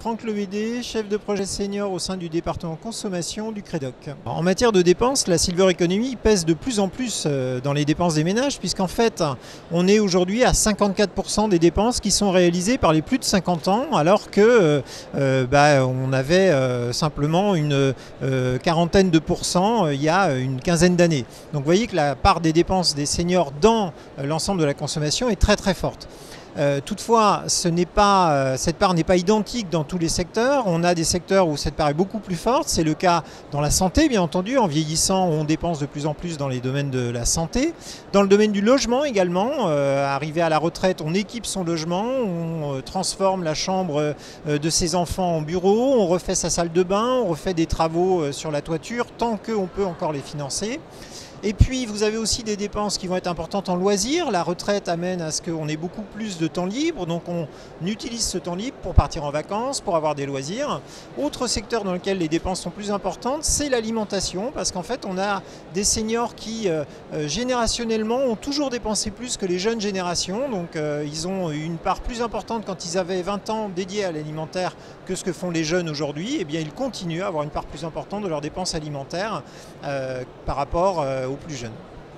Franck Levédé, chef de projet senior au sein du département consommation du Crédoc. En matière de dépenses, la Silver Economy pèse de plus en plus dans les dépenses des ménages, puisqu'en fait, on est aujourd'hui à 54% des dépenses qui sont réalisées par les plus de 50 ans, alors que on avait simplement une quarantaine de pourcents il y a une quinzaine d'années. Donc vous voyez que la part des dépenses des seniors dans l'ensemble de la consommation est très très forte. Toutefois, cette part n'est pas identique dans tous les secteurs. On a des secteurs où cette part est beaucoup plus forte. C'est le cas dans la santé, bien entendu. En vieillissant, on dépense de plus en plus dans les domaines de la santé. Dans le domaine du logement également, arrivé à la retraite, on équipe son logement, on transforme la chambre de ses enfants en bureau, on refait sa salle de bain, on refait des travaux sur la toiture, tant qu'on peut encore les financer. Et puis vous avez aussi des dépenses qui vont être importantes en loisirs. La retraite amène à ce qu'on ait beaucoup plus de temps libre, donc on utilise ce temps libre pour partir en vacances, pour avoir des loisirs. Autre secteur dans lequel les dépenses sont plus importantes, c'est l'alimentation, parce qu'en fait on a des seniors qui générationnellement ont toujours dépensé plus que les jeunes générations, donc ils ont une part plus importante quand ils avaient 20 ans dédiés à l'alimentaire que ce que font les jeunes aujourd'hui. Et bien ils continuent à avoir une part plus importante de leurs dépenses alimentaires par rapport aux plus jeunes.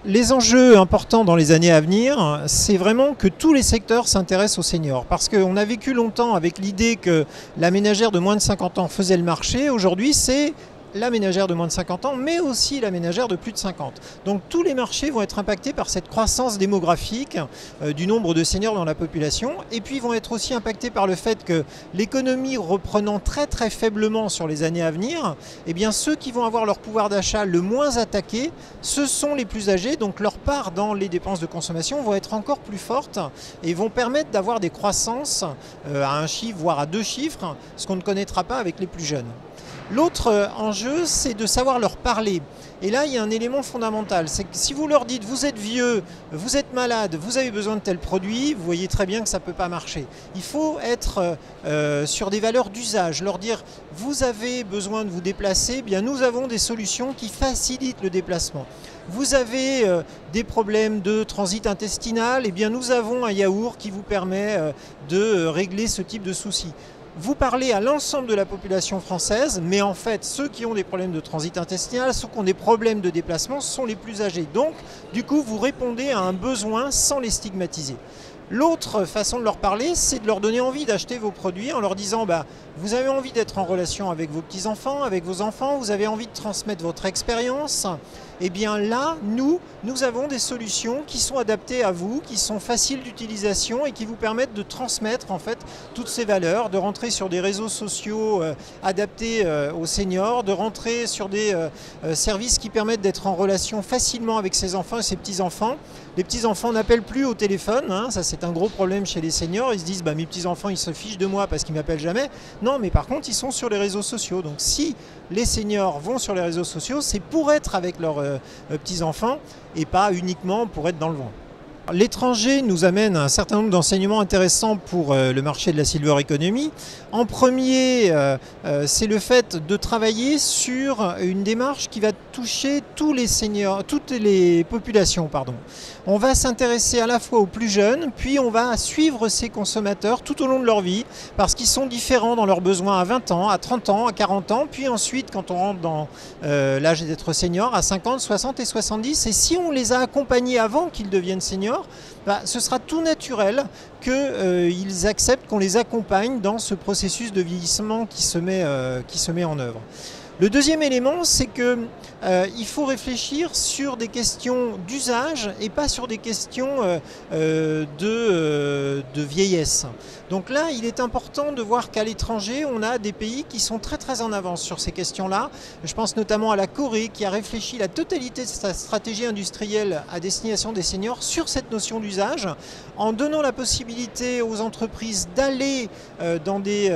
Les enjeux importants dans les années à venir, c'est vraiment que tous les secteurs s'intéressent aux seniors. Parce qu'on a vécu longtemps avec l'idée que la ménagère de moins de 50 ans faisait le marché. Aujourd'hui, c'est la ménagère de moins de 50 ans, mais aussi la ménagère de plus de 50. Donc tous les marchés vont être impactés par cette croissance démographique du nombre de seniors dans la population, et puis vont être aussi impactés par le fait que l'économie reprenant très très faiblement sur les années à venir, eh bien ceux qui vont avoir leur pouvoir d'achat le moins attaqué, ce sont les plus âgés, donc leur part dans les dépenses de consommation vont être encore plus fortes et vont permettre d'avoir des croissances à un chiffre, voire à 2 chiffres, ce qu'on ne connaîtra pas avec les plus jeunes. L'autre enjeu, c'est de savoir leur parler. Et là, il y a un élément fondamental, c'est que si vous leur dites « vous êtes vieux, vous êtes malade, vous avez besoin de tel produit », vous voyez très bien que ça ne peut pas marcher. Il faut être sur des valeurs d'usage, leur dire « vous avez besoin de vous déplacer, eh bien nous avons des solutions qui facilitent le déplacement ». Vous avez des problèmes de transit intestinal, eh bien nous avons un yaourt qui vous permet de régler ce type de soucis. Vous parlez à l'ensemble de la population française, mais en fait, ceux qui ont des problèmes de transit intestinal, ceux qui ont des problèmes de déplacement, sont les plus âgés. Donc, du coup, vous répondez à un besoin sans les stigmatiser. L'autre façon de leur parler, c'est de leur donner envie d'acheter vos produits en leur disant vous avez envie d'être en relation avec vos petits-enfants, avec vos enfants, vous avez envie de transmettre votre expérience. Eh bien là, nous avons des solutions qui sont adaptées à vous, qui sont faciles d'utilisation et qui vous permettent de transmettre en fait toutes ces valeurs, de rentrer sur des réseaux sociaux adaptés aux seniors, de rentrer sur des services qui permettent d'être en relation facilement avec ses enfants et ses petits-enfants. Les petits-enfants n'appellent plus au téléphone, hein, ça c'est un gros problème chez les seniors. Ils se disent mes petits-enfants ils se fichent de moi parce qu'ils ne m'appellent jamais. Non, mais par contre ils sont sur les réseaux sociaux. Donc si les seniors vont sur les réseaux sociaux, c'est pour être avec leurs petits-enfants et pas uniquement pour être dans le vent. L'étranger nous amène un certain nombre d'enseignements intéressants pour le marché de la Silver Economy. En premier, c'est le fait de travailler sur une démarche qui va toucher tous les seniors, toutes les populations. On va s'intéresser à la fois aux plus jeunes, puis on va suivre ces consommateurs tout au long de leur vie, parce qu'ils sont différents dans leurs besoins à 20 ans, à 30 ans, à 40 ans, puis ensuite quand on rentre dans l'âge d'être senior, à 50, 60 et 70. Et si on les a accompagnés avant qu'ils deviennent seniors, ce sera tout naturel qu'ils acceptent qu'on les accompagne dans ce processus de vieillissement qui se met en œuvre. Le deuxième élément, c'est qu'il faut réfléchir sur des questions d'usage et pas sur des questions de vieillesse. Donc là, il est important de voir qu'à l'étranger, on a des pays qui sont très très en avance sur ces questions-là. Je pense notamment à la Corée qui a réfléchi la totalité de sa stratégie industrielle à destination des seniors sur cette notion d'usage, en donnant la possibilité aux entreprises d'aller dans des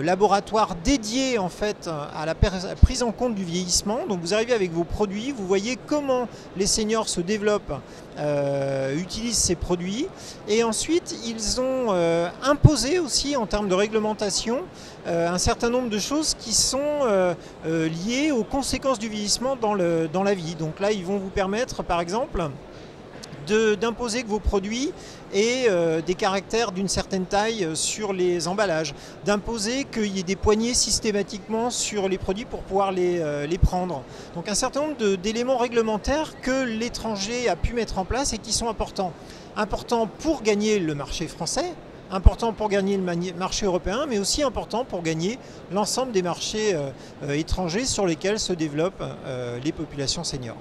laboratoires dédiés en fait à la prise en compte du vieillissement. Donc vous arrivez avec vos produits, vous voyez comment les seniors se développent, utilisent ces produits, et ensuite ils ont imposé aussi en termes de réglementation un certain nombre de choses qui sont liées aux conséquences du vieillissement dans la vie. Donc là ils vont vous permettre par exemple d'imposer que vos produits aient des caractères d'une certaine taille sur les emballages, d'imposer qu'il y ait des poignées systématiquement sur les produits pour pouvoir les prendre. Donc un certain nombre d'éléments réglementaires que l'étranger a pu mettre en place et qui sont importants. Importants pour gagner le marché français, important pour gagner le marché européen, mais aussi important pour gagner l'ensemble des marchés étrangers sur lesquels se développent les populations seniors.